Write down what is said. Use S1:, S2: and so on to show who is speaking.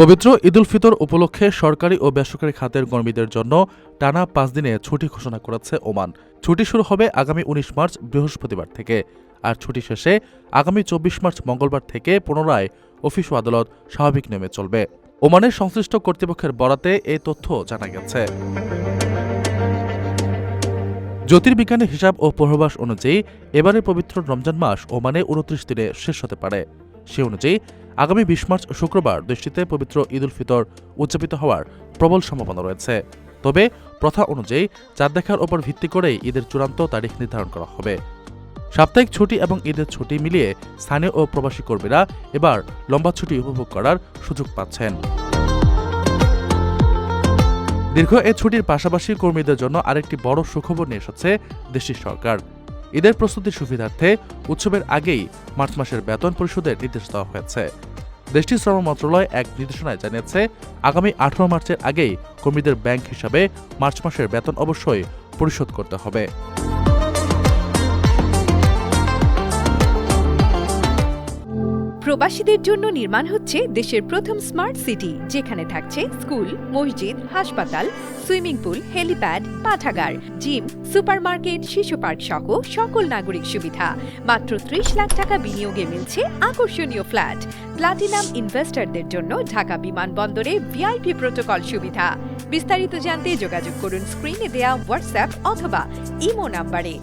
S1: পবিত্র ঈদুল ফিতর উপলক্ষে সরকারি ও বেসরকারি খাতের কর্মীদের জন্য টানা 5 দিনে ছুটি ঘোষণা করেছে ওমান। ছুটি শুরু হবে আগামী 19 মার্চ বৃহস্পতিবার থেকে, আর ছুটি শেষে আগামী 24 মার্চ মঙ্গলবার থেকে পুনরায় অফিস ও আদালত স্বাভাবিক নিয়মে চলবে। ওমানের সংশ্লিষ্ট কর্তৃপক্ষের বরাতে এই তথ্য জানা গেছে। জ্যোতির্বিজ্ঞানের হিসাব ও পূর্বাভাস অনুযায়ী এবারের পবিত্র রমজান মাস ওমানে 29 দিনে শেষ হতে পারে। সে অনুযায়ী আগামী 20 মার্চ শুক্রবার দেশটিতে পবিত্র ঈদুল ফিতর উদযাপিত হওয়ার প্রবল সম্ভাবনা রয়েছে। তবে প্রথা অনুযায়ী চাঁদ দেখার ওপর ভিত্তি করেই ঈদের চূড়ান্ত তারিখ নির্ধারণ করা হবে। সাপ্তাহিক ছুটি এবং ঈদের ছুটি মিলিয়ে স্থানীয় ও প্রবাসী কর্মীরা এবার লম্বা ছুটি উপভোগ করার সুযোগ পাচ্ছেন। দীর্ঘ এ ছুটির পাশাপাশি কর্মীদের জন্য আরেকটি বড় সুখবর নিয়ে এসেছে দেশটির সরকার। ঈদের প্রস্তুতির সুবিধার্থে উৎসবের আগেই মার্চ মাসের বেতন পরিশোধের নির্দেশ দেওয়া হয়েছে। দেশটির শ্রম মন্ত্রণালয় এক নির্দেশনায় জানিয়েছে, আগামী 18 মার্চের আগেই কর্মীদের ব্যাংক হিসাবে মার্চ মাসের বেতন অবশ্যই পরিশোধ করতে হবে।
S2: প্রবাসীদের জন্য নির্মাণ হচ্ছে দেশের প্রথম স্মার্ট সিটি, যেখানে থাকছে স্কুল, মসজিদ, হাসপাতাল, সুইমিং পুল, হেলিপ্যাড, পাঠাগার, জিম, সুপারমার্কেট, শিশু পার্ক সহ সকল নাগরিক সুবিধা। মাত্র 30 লাখ টাকা বিনিয়োগে মিলছে আকর্ষণীয় ফ্ল্যাট। প্লাটিনাম ইনভেস্টরদের জন্য ঢাকা বিমানবন্দরে ভিআইপি প্রোটোকল সুবিধা। বিস্তারিত জানতে যোগাযোগ করুন স্ক্রিনে দেয়া হোয়াটসঅ্যাপ অথবা ইমো নাম্বারে।